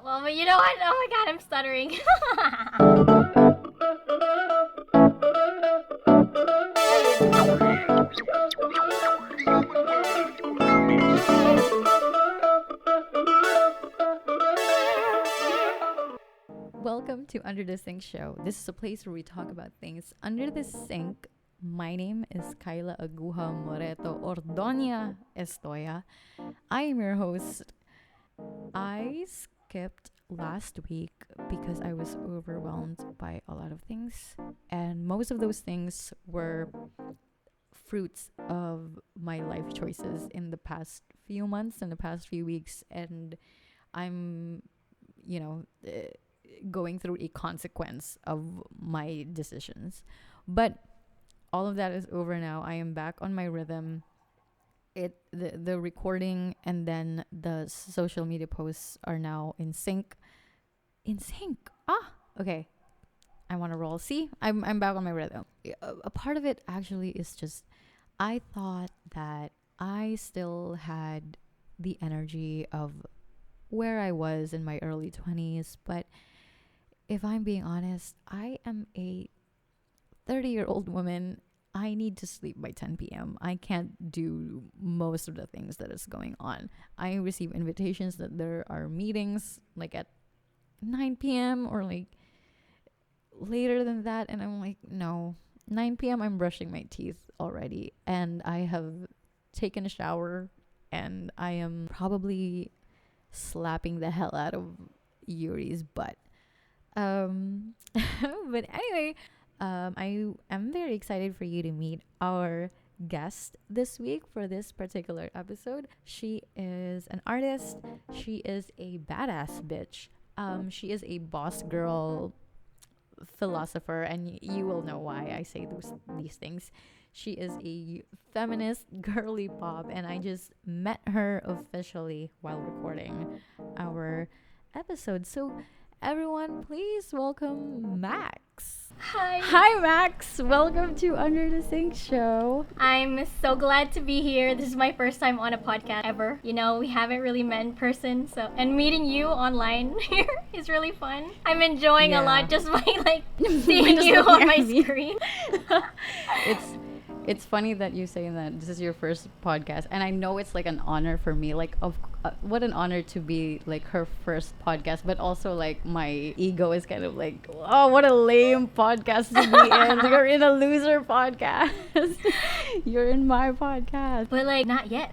Well, but you know what? Oh my god, I'm stuttering. Welcome to Under the Sink Show. This is a place where we talk about things under the sink. My name is Kyla Aguja Moreto Ordonia Estoya. I am your host. I skipped last week because I was overwhelmed by a lot of things, and most of those things were fruits of my life choices in the past few months and the past few weeks, and I'm, going through a consequence of my decisions. But all of that is over now. I am back on my rhythm. The recording and then the social media posts are now in sync. Okay. I want to roll. See, I'm back on my rhythm. A part of it actually is just I thought that I still had the energy of where I was in my early 20s, but if I'm being honest, I am a 30-year-old woman. I need to sleep by 10 p.m. I can't do most of the things that is going on. I receive invitations that there are meetings like at 9 p.m. or like later than that. And I'm like, no, 9 p.m. I'm brushing my teeth already. And I have taken a shower and I am probably slapping the hell out of Yuri's butt. But anyway, I am very excited for you to meet our guest this week for this particular episode. She is an artist. She is a badass bitch. She is a boss girl philosopher, and you will know why I say these things. She is a feminist girly pop, and I just met her officially while recording our episode. So everyone, please welcome Max. Hi, Max. Welcome to Under the Sink Show. I'm so glad to be here. This is my first time on a podcast ever. You know, we haven't really met in person, and meeting you online here is really fun. I'm enjoying a lot just by seeing you on my screen. It's funny that you say that this is your first podcast, and I know it's like an honor for me. What an honor to be like her first podcast, but also like my ego is kind of like, oh, what a lame podcast to be in. You're in a loser podcast. You're in my podcast. But not yet,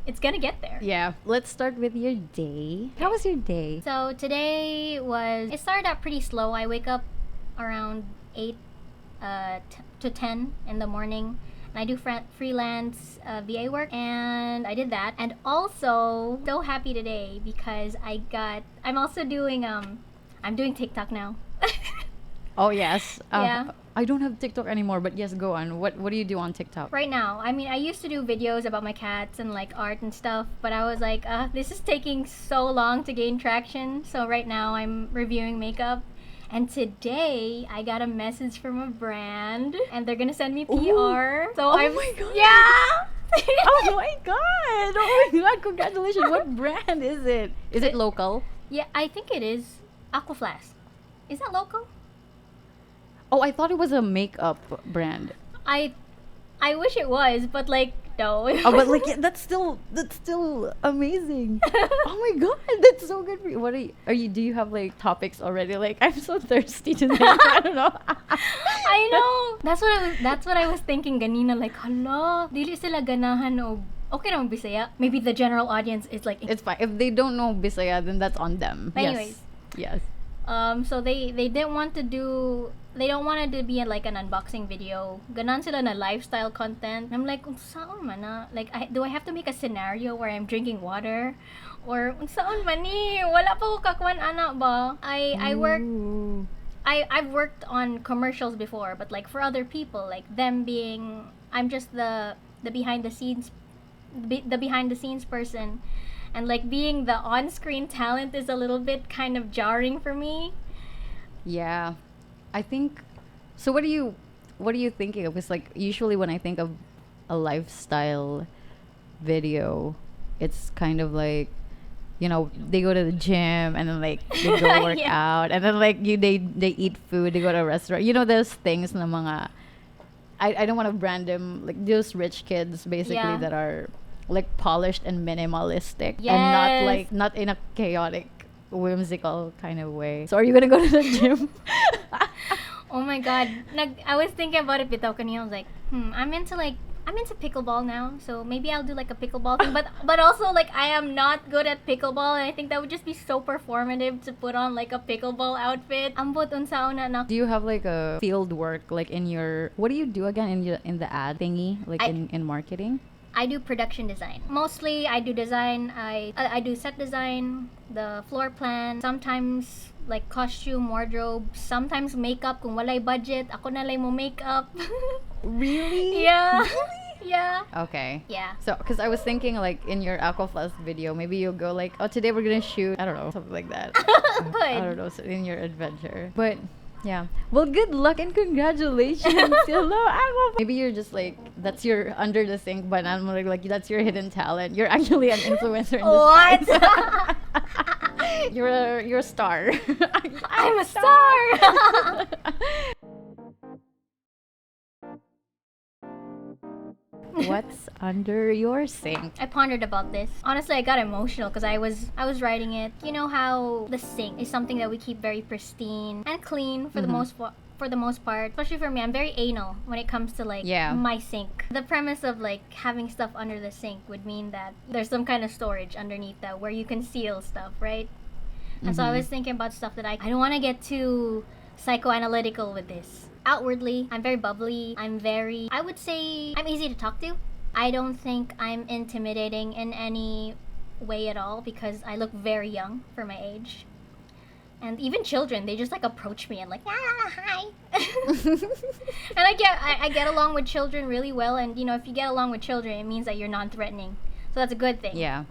It's gonna get there. Yeah. Let's start with your day. How was your day? So today it started out pretty slow. I wake up around 8 to 10 in the morning, and I do freelance VA work, and I did that. And also so happy today because I'm also doing I'm doing TikTok now. Oh yes. Yeah. I don't have TikTok anymore, but yes, go on. What do you do on TikTok? Right now, I mean, I used to do videos about my cats and art and stuff, but I was like, this is taking so long to gain traction. So right now I'm reviewing makeup. And today, I got a message from a brand, and they're gonna send me PR. Ooh. So oh my god! Yeah. Oh my god! Oh my god! Congratulations! What brand is it? Is it local? Yeah, I think it is. Aquaflash. Is that local? Oh, I thought it was a makeup brand. I wish it was, but no. Oh, but that's still amazing. Oh my god, that's so good for you. What are you? Do you have topics already? I'm so thirsty today. I don't know. I know. That's what I was thinking ganina. Hala, dili sila ganahan o okay naman Bisaya. Maybe the general audience is it's fine. If they don't know Bisaya, then that's on them. Anyways. Yes. So they didn't want to do. They don't want it to be an unboxing video. Ganan sila na lifestyle content. I'm like, saan man na? Do I have to make a scenario where I'm drinking water? Or saan man ni? Wala pa ko kakuan ana ba? I've worked on commercials before, but for other people, them being, I'm just the behind the scenes person, and being the on-screen talent is a little bit kind of jarring for me. Yeah. I think so. What are you thinking of? Because usually when I think of a lifestyle video, it's kind of they go to the gym and then like they go work out, and then like they eat food, they go to a restaurant. Those things na mga I don't want to brand them like those rich kids basically that are like polished and minimalistic and not in a chaotic whimsical kind of way. So are you gonna go to the gym? Oh my god. I was thinking about it bitaw kanina. I was like, I'm into pickleball now, so maybe I'll do like a pickleball thing. But also like I am not good at pickleball, and I think that would just be so performative to put on like a pickleball outfit. Ambot unsauna na. Do you have like a field work like in your what do you do again in the ad thingy like in marketing? I do production design. Mostly I do design. I do set design, the floor plan, sometimes like costume, wardrobe, sometimes makeup kung walay budget. Ako na lang mo makeup. Really? Yeah. Really? Yeah. Okay. Yeah. So, because I was thinking like in your Aquaflux video, maybe you'll go like, oh, today we're gonna shoot, I don't know, something like that. I don't know, so in your adventure. But yeah. Well, good luck and congratulations. Hello, Aquaflux. Maybe you're just like, that's your under the sink, but I'm like that's your hidden talent. You're actually an influencer in What? You're a star. I'm a star. What's under your sink? I pondered about this. Honestly, I got emotional because I was writing it. You know how the sink is something that we keep very pristine and clean for the most part. Especially for me, I'm very anal when it comes to like my sink. The premise of like having stuff under the sink would mean that there's some kind of storage underneath that where you conceal stuff, right? And so I was thinking about stuff that I don't want to get too psychoanalytical with this. Outwardly, I'm very bubbly. I would say I'm easy to talk to. I don't think I'm intimidating in any way at all because I look very young for my age. And even children, they just like approach me and like, hi. And I get along with children really well. And if you get along with children, it means that you're non-threatening. So that's a good thing. Yeah.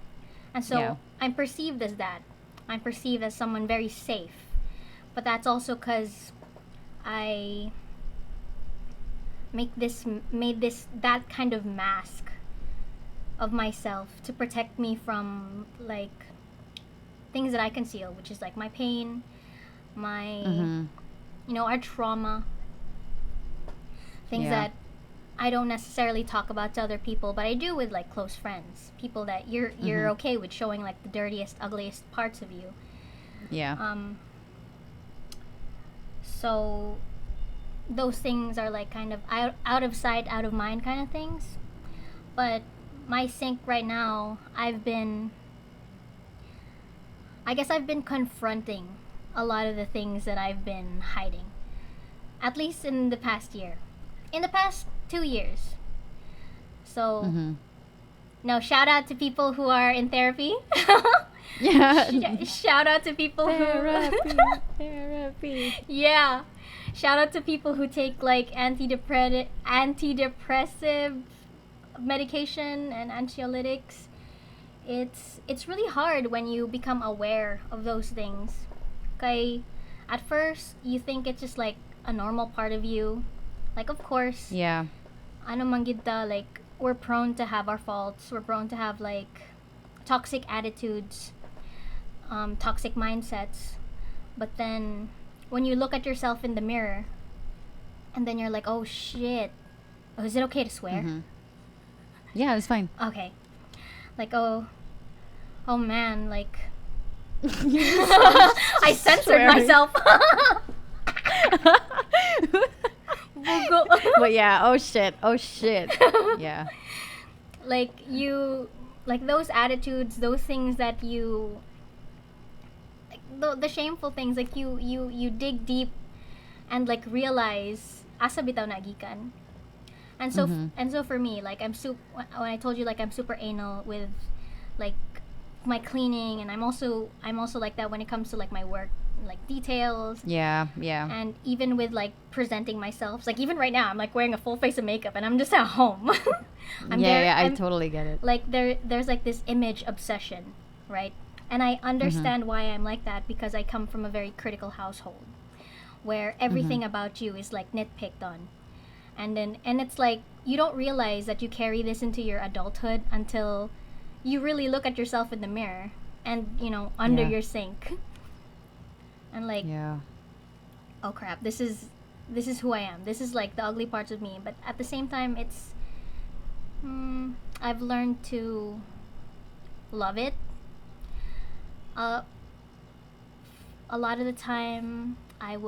And so I'm perceived as that. I'm perceived as someone very safe. But that's also because I made that kind of mask of myself to protect me from like things that I conceal, which is like my pain, my our trauma, things that I don't necessarily talk about to other people, but I do with like close friends, people that you're okay with showing like the dirtiest, ugliest parts of you. Yeah. So those things are like kind of out of sight, out of mind kind of things. But my sink right now, I've been confronting a lot of the things that I've been hiding. At least in the past year. In the past 2 years. So, no, shout out to people who are in therapy. Yeah. Shout out to people Therapy. Yeah. Shout out to people who take like antidepressive medication and anxiolytics. It's really hard when you become aware of those things. Okay, at first you think it's just like a normal part of you. Like of course. Yeah. Ano man gid ta, like we're prone to have our faults. We're prone to have like toxic attitudes, toxic mindsets. But then when you look at yourself in the mirror and then you're like, oh shit. Oh, is it okay to swear? Yeah, it's fine. Okay. Like, oh man, like I censored myself. But yeah, oh shit. Yeah. Like those attitudes, those things that you the shameful things, like you dig deep and like realize asa bitaw nagikan. And so and so for me, like when I told you like I'm super anal with like my cleaning, and I'm also like that when it comes to like my work, like details. Yeah. And even with like presenting myself, like even right now I'm like wearing a full face of makeup and I'm just at home. I totally get it. Like there's like this image obsession, right? And I understand why I'm like that, because I come from a very critical household where everything about you is like nitpicked on. And it's like you don't realize that you carry this into your adulthood until you really look at yourself in the mirror and under Yeah. your sink. And like, Yeah. oh crap, this is who I am. This is like the ugly parts of me, but at the same time, it's I've learned to love it. Uh, a lot of the time, I've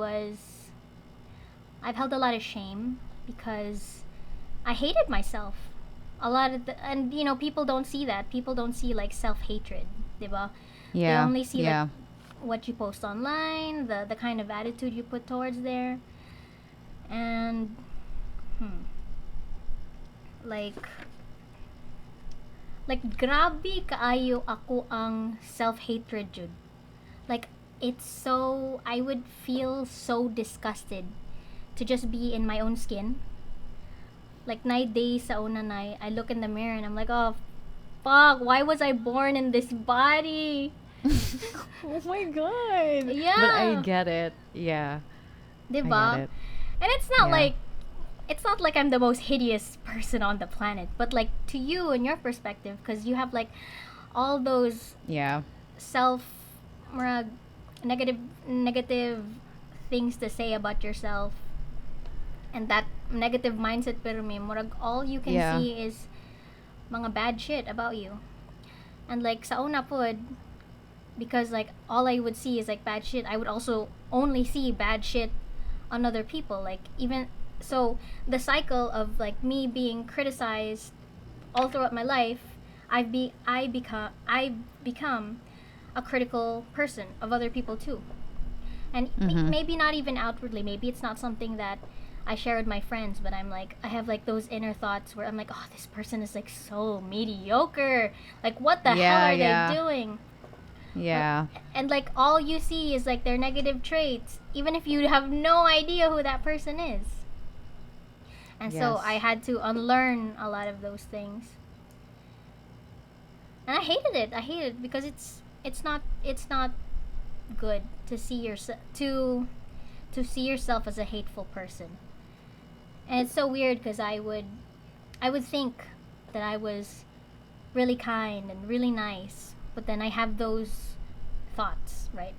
held a lot of shame because I hated myself. A lot of and people don't see that. People don't see like self-hatred, diba? They Yeah. only see like Yeah. what you post online, the kind of attitude you put towards there. And like grabe kaayo ako ang self-hatred jud. Like it's so I would feel so disgusted to just be in my own skin. Like night days sa una na I look in the mirror and I'm like, oh fuck, why was I born in this body? Oh my god. Yeah. But I get it. Yeah. I Diba? get it. And Yeah. it's not like I'm the most hideous person on the planet, but like to you and your perspective, because you have like all those Yeah. self murag, negative things to say about yourself, and that negative mindset, pero may murag all you can Yeah. see is mga bad shit about you. And like sa una pod, because like all I would see is like bad shit, I would also only see bad shit on other people. Like even so, the cycle of like me being criticized all throughout my life, I become a critical person of other people too. And maybe not even outwardly. Maybe it's not something that I share with my friends, but I have like those inner thoughts where I'm like, oh, this person is like so mediocre. Like, what the hell Yeah, are yeah. they doing? Yeah. And like all you see is like their negative traits, even if you have no idea who that person is. And so Yes. I had to unlearn a lot of those things. And I hated it. I hated it because it's not good to see yourself to see yourself as a hateful person. And it's so weird because I would think that I was really kind and really nice, but then I have those thoughts, right,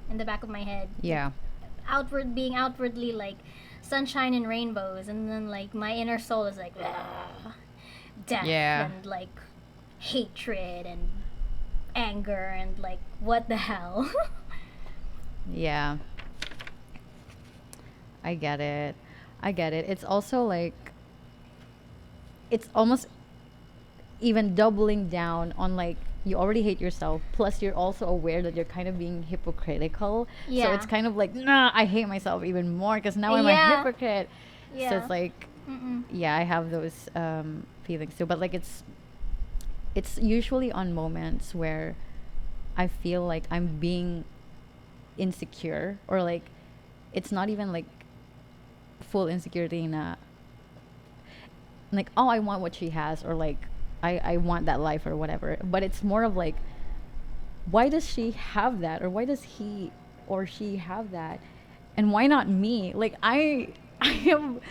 in the back of my head. Yeah. Being outwardly like sunshine and rainbows, and then like my inner soul is like death Yeah. and like hatred and anger and like what the hell. Yeah. I get it. I get it. It's also like it's almost even doubling down on like you already hate yourself plus you're also aware that you're kind of being hypocritical. So Yeah. it's kind of like nah, I hate myself even more because now I'm a Yeah. hypocrite. So Yeah. it's like Mm-mm. yeah, I have those feelings too, but like it's usually on moments where I feel like I'm being insecure or like it's not even like full insecurity na like oh I want what she has or like I want that life or whatever, but it's more of like why does she have that or why does he or she have that and why not me, like I am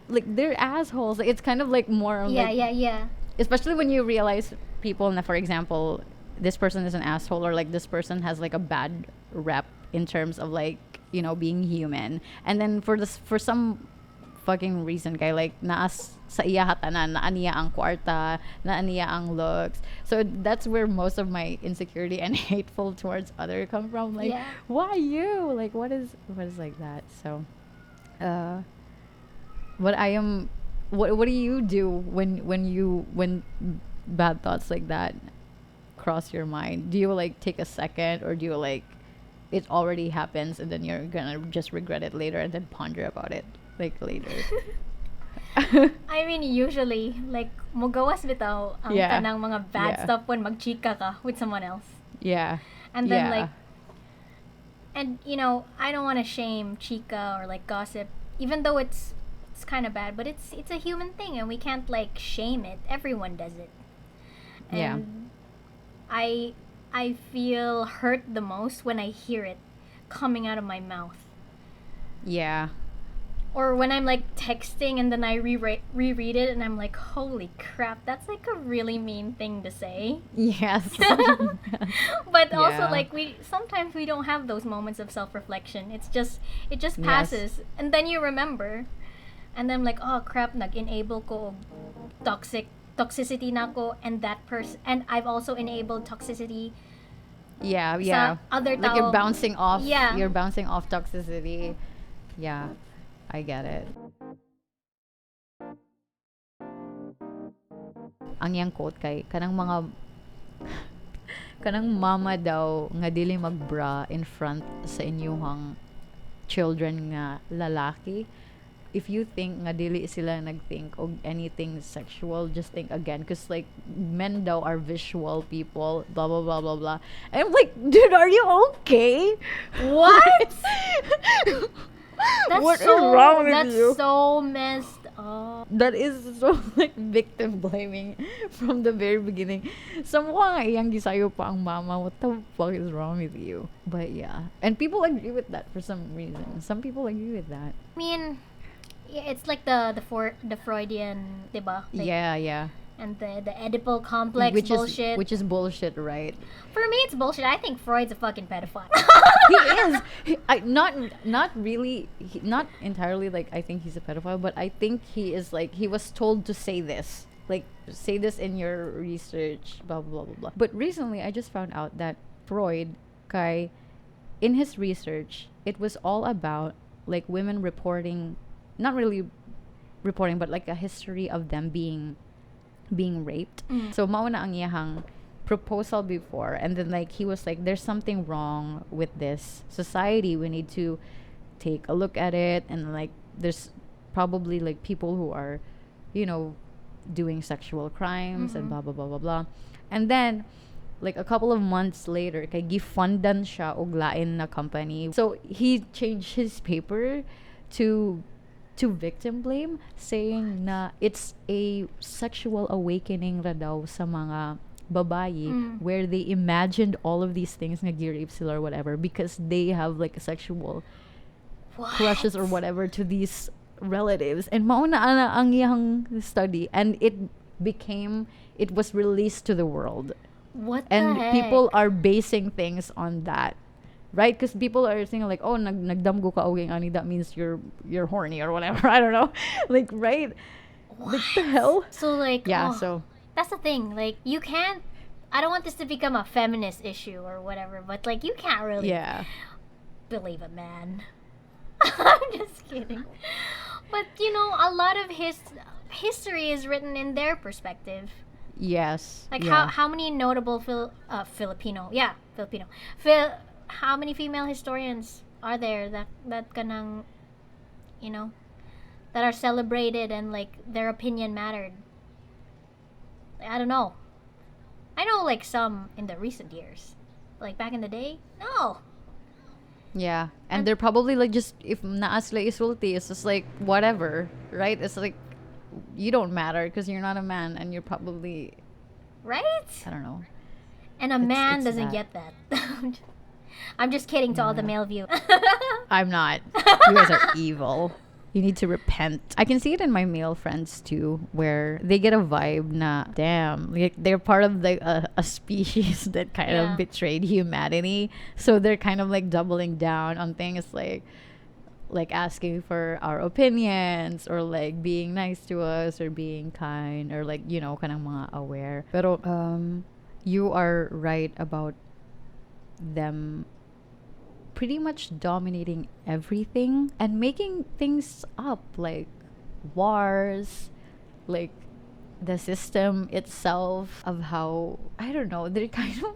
like they're assholes, like, it's kind of like more of Yeah, like yeah. especially when you realize people na for example this person is an asshole or like this person has like a bad rep in terms of like being human, and then for some fucking reason kay like naas sa iya hatanan naa niya ang kwarta naa niya ang looks, so that's where most of my insecurity and hateful towards other come from, like Yeah. why you, like what is like that. So what I am what do you do when bad thoughts like that cross your mind? Do you like take a second or do you like it already happens and then you're gonna just regret it later and then ponder about it like later? I mean, usually, like, mugawas bitaw ang Yeah. kanang mga bad Yeah. stuff when magchika ka with someone else. Yeah. And then, Yeah. like, and, I don't want to shame chica or, like, gossip, even though it's kind of bad, but it's a human thing, and we can't, like, shame it. Everyone does it. Yeah. And I feel hurt the most when I hear it coming out of my mouth. Yeah. Or when I'm like texting and then I reread it and I'm like, holy crap, that's like a really mean thing to say. Yes. But also Yeah. like we sometimes we don't have those moments of self-reflection. It just Yes. passes and then you remember. And then I'm like, oh crap, nag-enable ko og toxicity na ko and that person and I've also enabled toxicity Yeah, sa yeah. other Like you're tao. bouncing off. Yeah. You're bouncing off toxicity. Yeah, I get it. Ang yang quote kay kanang mama daw nga dili magbra in front sa inyong children nga lalaki. If you think nga dili sila nagthink og anything sexual, just think again, because like men daw are visual people, blah blah blah blah blah. And I'm like, dude, are you okay? What? That's What is so wrong with that's you? so messed up. That is so like victim blaming from the very beginning. Sa mukha nga iyang gisayo pa ang mama. What the fuck is wrong with you? But yeah. And people agree with that for some reason. Some people agree with that. I mean, yeah, it's like the Freudian, diba? Like, Yeah, yeah. and the Oedipal complex bullshit. Which is bullshit, right? For me, it's bullshit. I think Freud's a fucking pedophile. He is. Not really. Not entirely. Like I think he's a pedophile, but I think he is like he was told to say this. Like say this in your research. Blah blah blah blah. But recently, I just found out that Freud, Kai, in his research, it was all about like women reporting, not really reporting, but like a history of them being raped. So mauna ang iyahang proposal before, and then like he was like, there's something wrong with this society, we need to take a look at it, and like there's probably like people who are, you know, doing sexual crimes and blah blah blah blah blah. And then like a couple of months later kay gifundan siya og lain na company, so he changed his paper to victim blame, saying na it's a sexual awakening ra daw sa mga babayi, where they imagined all of these things nga gi-rape sila or whatever, because they have like a sexual crushes or whatever to these relatives. And mauna ana ang iyang study, and it was released to the world. What And the heck? people are basing things on that, right? Because people are saying like, oh, nagdamgo ka oging ani, that means you're horny or whatever. I don't know. Like, right? What the hell? So like, Yeah, oh, so that's the thing. Like, you can't. I don't want this to become a feminist issue or whatever, but like, you can't really yeah. believe a man. I'm just kidding. But you know, a lot of his history is written in their perspective. Yes. Like yeah. how many notable Filipino? How many female historians are there that kanang, you know, that are celebrated and like their opinion mattered? I don't know. I know like some in the recent years, like back in the day. No. Yeah. And they're probably like, just if naa sila isulti, it's just like whatever, right? It's like you don't matter because you're not a man, and you're probably, Right? I don't know. And a man it's doesn't that. get that. I'm just kidding to all the male view. I'm not. You guys are evil. You need to repent. I can see it in my male friends too, where they get a vibe na, damn, like they're part of like a species that kind Yeah. of betrayed humanity. So they're kind of like doubling down on things like asking for our opinions, or like being nice to us, or being kind, or like, you know, kanang mga aware. Pero you are right about them pretty much dominating everything and making things up, like wars, like the system itself, of how, I don't know, they're kind of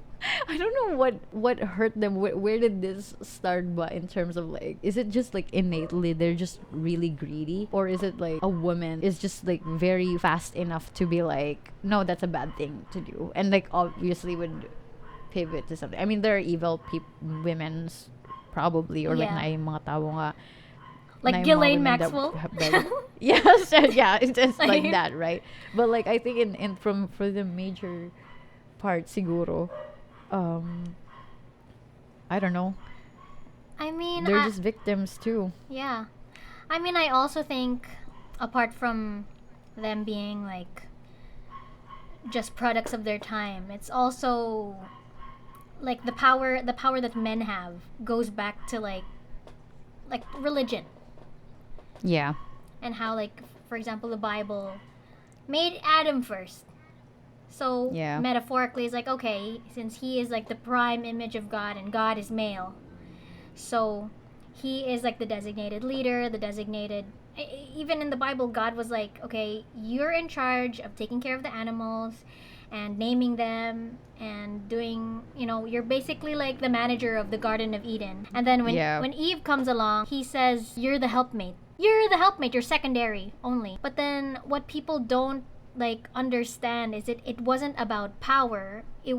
I don't know what hurt them. Where did this start? But in terms of like, is it just like innately they're just really greedy, or is it like a woman is just like very fast enough to be like, no, that's a bad thing to do, and like obviously would pivot to something. I mean, there are evil women's probably, or like Yeah. na yung mga tao nga, Like na yung mga Ghislaine women that Maxwell? have been- yes, yeah, it's just like that, right? But like I think in from for the major part, siguro, I don't know, I mean, they're just victims too. yeah. I mean, I also think, apart from them being like just products of their time, it's also like the power that men have goes back to like religion, Yeah. and how, like, for example, the Bible made Adam first. So Yeah. metaphorically, it's like, okay, since he is like the prime image of God and God is male, so he is like the designated leader, the designated. Even in the Bible, God was like, okay, you're in charge of taking care of the animals and naming them and doing, you're basically like the manager of the Garden of Eden. And then Yeah. when Eve comes along, he says, you're the helpmate. You're the helpmate, you're secondary only. But then what people don't like understand is it wasn't about power. It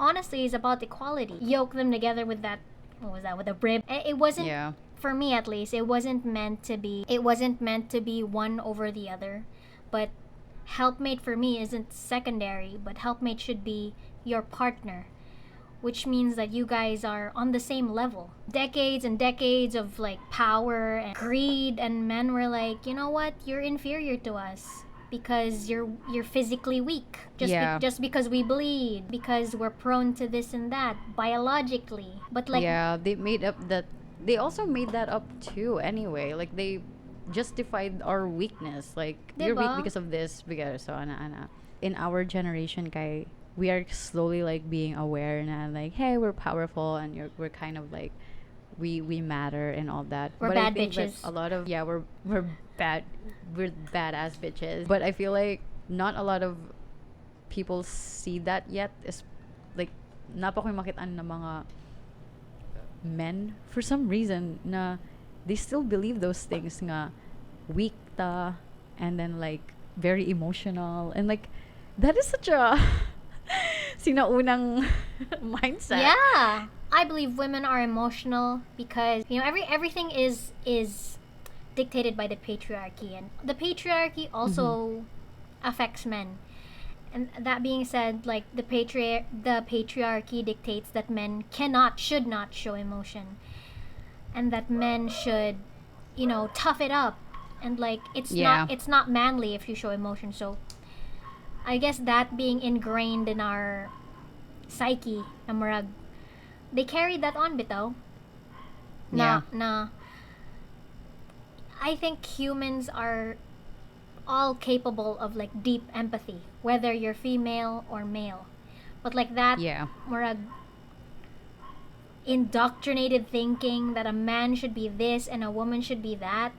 honestly is about equality. Yoke them together with that, what was that, with a rib. It wasn't, Yeah. for me at least, it wasn't meant to be one over the other. But helpmate for me isn't secondary, but helpmate should be your partner, which means that you guys are on the same level. Decades and decades of like power and greed, and men were like, you know what, you're inferior to us because you're physically weak. Yeah. Just because we bleed, because we're prone to this and that biologically. But like, Yeah, they made up that. They also made that up too. Anyway, like they justified our weakness. Like you're weak diba? because of this. Because so ana. In our generation, kay, we are slowly like being aware na like, hey, we're powerful and we're kind of like we matter and all that. We're But I bad think that bitches. a lot of we're bad we're badass bitches. But I feel like not a lot of people see that yet. Is like napa ko makitaan ng mga men for some reason na they still believe those things nga weak ta and then like very emotional and like that is such a sinaunang mindset. Yeah, I believe women are emotional because everything is dictated by the patriarchy, and the patriarchy also affects men. And that being said, like the patriarchy dictates that men should not show emotion, and that men should, tough it up, and like Yeah. it's not manly if you show emotion. So I guess that being ingrained in our psyche, na murag, they carried that on bitaw. Yeah. Na I think humans are all capable of like deep empathy, whether you're female or male. But like that, Yeah. murag, indoctrinated thinking that a man should be this and a woman should be that,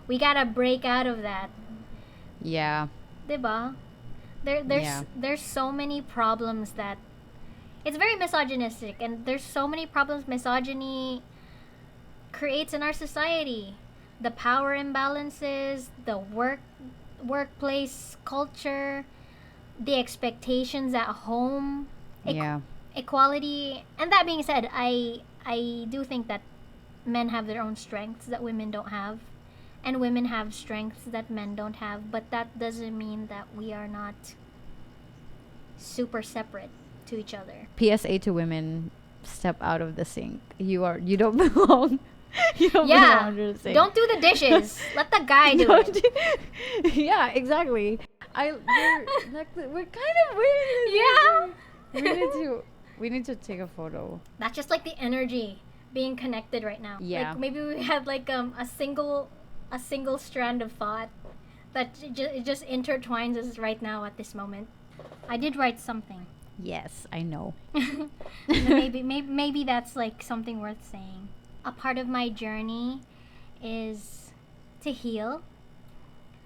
we gotta break out of that, Yeah. diba? There's so many problems that it's very misogynistic, and there's so many problems misogyny creates in our society. The power imbalances, the workplace culture, the expectations at home, Yeah. equality. And that being said, I do think that men have their own strengths that women don't have, and women have strengths that men don't have, but that doesn't mean that we are not super separate to each other. PSA to women, step out of the sink. You don't belong. You don't belong Yeah, under the sink. don't do the dishes. Let the guy do Don't it. yeah, exactly. We're kind of weird. Yeah. We need to take a photo. That's just like the energy being connected right now. Yeah. Like maybe we had like a single strand of thought that it just intertwines us right now at this moment. I did write something. Yes, I know. maybe that's like something worth saying. A part of my journey is to heal,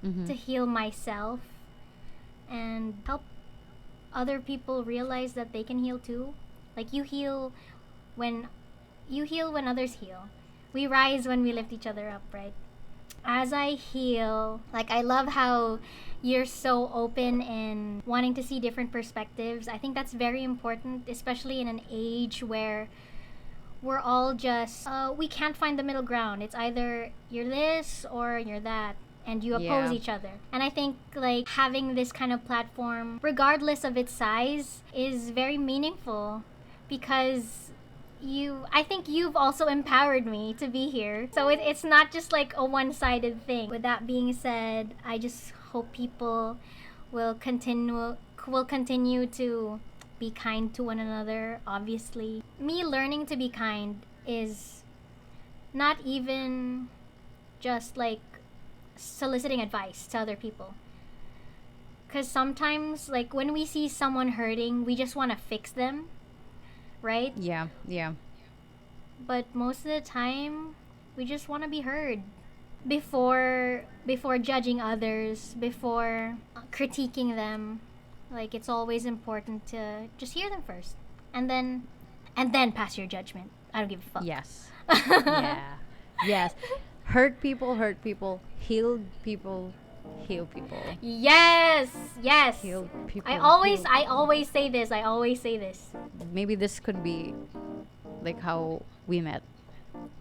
Mm-hmm. to heal myself and help other people realize that they can heal too. Like you heal when others heal. We rise when we lift each other up, right? As I heal, like I love how you're so open in wanting to see different perspectives. I think that's very important, especially in an age where we're all just we can't find the middle ground. It's either you're this or you're that, and you oppose Yeah. each other. And I think like having this kind of platform, regardless of its size, is very meaningful because I think you've also empowered me to be here. So it's not just like a one-sided thing. With that being said, I just hope people will continue to be kind to one another. Obviously, me learning to be kind is not even just like soliciting advice to other people. Because sometimes, like, when we see someone hurting, we just want to fix them, right? Yeah, yeah. But most of the time, we just want to be heard before judging others, before critiquing them. Like, it's always important to just hear them first, and then pass your judgment. I don't give a fuck. Yes. Yeah. Yes. Hurt people hurt people. Heal people heal people. Yes, yes. Heal people. I always say this. I always say this. Maybe this could be like how we met.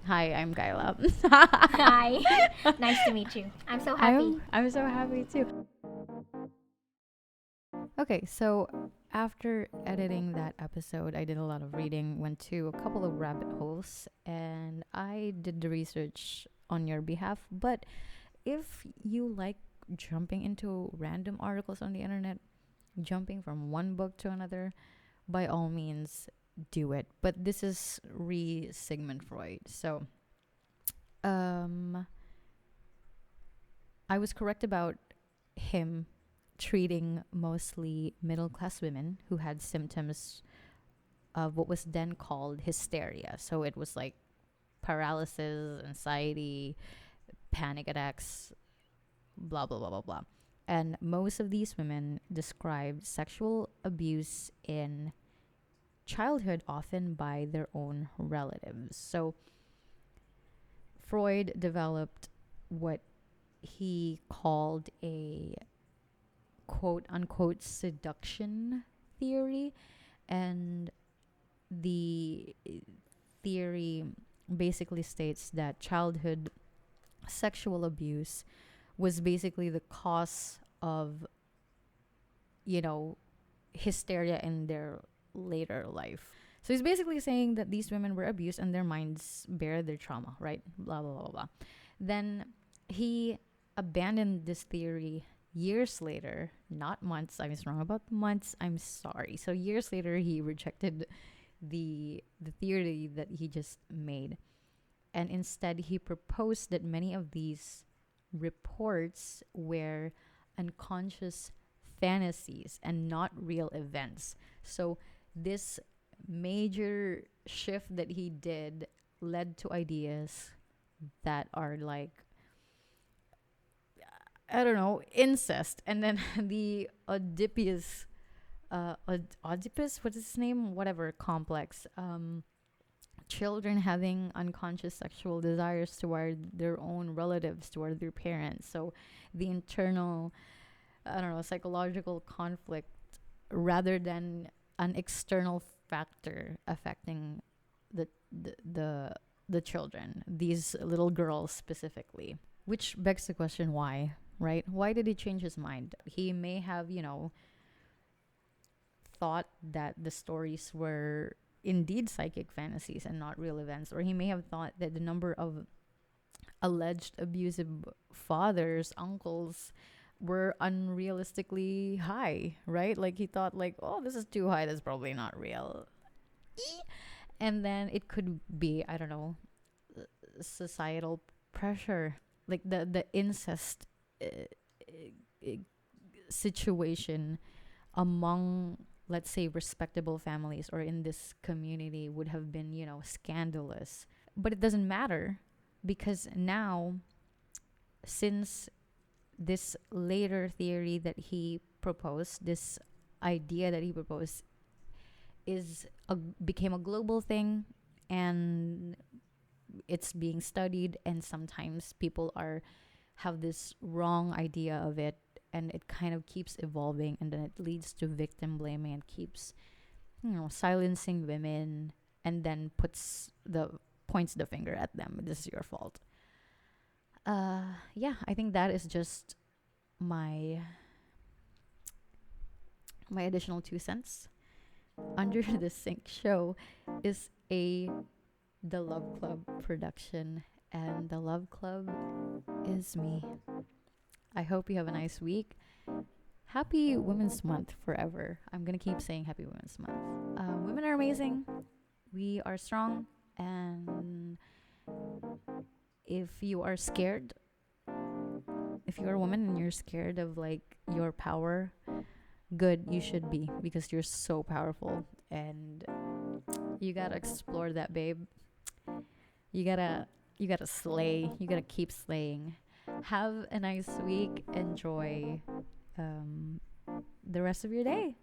Hi, I'm Kyla. Hi, nice to meet you. I'm so happy. I'm so happy too. Okay, so after editing that episode, I did a lot of reading, went to a couple of rabbit holes, and I did the research on your behalf. But if you like jumping into random articles on the internet, jumping from one book to another, by all means, do it. But this is Sigmund Freud. So, I was correct about him treating mostly middle class women who had symptoms of what was then called hysteria. So it was like paralysis, anxiety, panic attacks, blah, blah, blah, blah, blah. And most of these women described sexual abuse in childhood, often by their own relatives. So Freud developed what he called a quote unquote seduction theory, and the theory basically states that childhood sexual abuse was basically the cause of, hysteria in their later life. So he's basically saying that these women were abused and their minds bear their trauma, right? Blah, blah, blah, blah. Then he abandoned this theory years later, not months. I was wrong about months. I'm sorry. So years later, he rejected the theory that he just made. And instead, he proposed that many of these reports were unconscious fantasies and not real events. So this major shift that he did led to ideas that are like, I don't know, incest. And then the Oedipus, what's his name? Whatever, complex. Children having unconscious sexual desires toward their own relatives, toward their parents. So the internal, I don't know, psychological conflict rather than an external factor affecting the children, these little girls specifically. Which begs the question, why? Right? Why did he change his mind? He may have, thought that the stories were indeed psychic fantasies and not real events, or he may have thought that the number of alleged abusive fathers, uncles, were unrealistically high, right? Like he thought like, oh, this is too high, that's probably not real. And then it could be, I don't know, societal pressure, like the incest situation among, let's say, respectable families or in this community would have been, scandalous. But it doesn't matter, because now, since this later theory that he proposed, this idea that he proposed, became a global thing, and it's being studied, and sometimes people have this wrong idea of it, and it kind of keeps evolving, and then it leads to victim blaming and keeps, silencing women, and then points the finger at them. This is your fault. Yeah, I think that is just my additional 2 cents. Under the Sink show is a The Love Club production, and The Love Club is me. I hope you have a nice week. Happy Women's Month forever. I'm gonna keep saying Happy Women's Month. Women are amazing. We are strong, and if you are scared, if you're a woman and you're scared of like your power, good, you should be, because you're so powerful, and you gotta explore that, babe. You gotta slay. You gotta keep slaying. Have a nice week. Enjoy the rest of your day.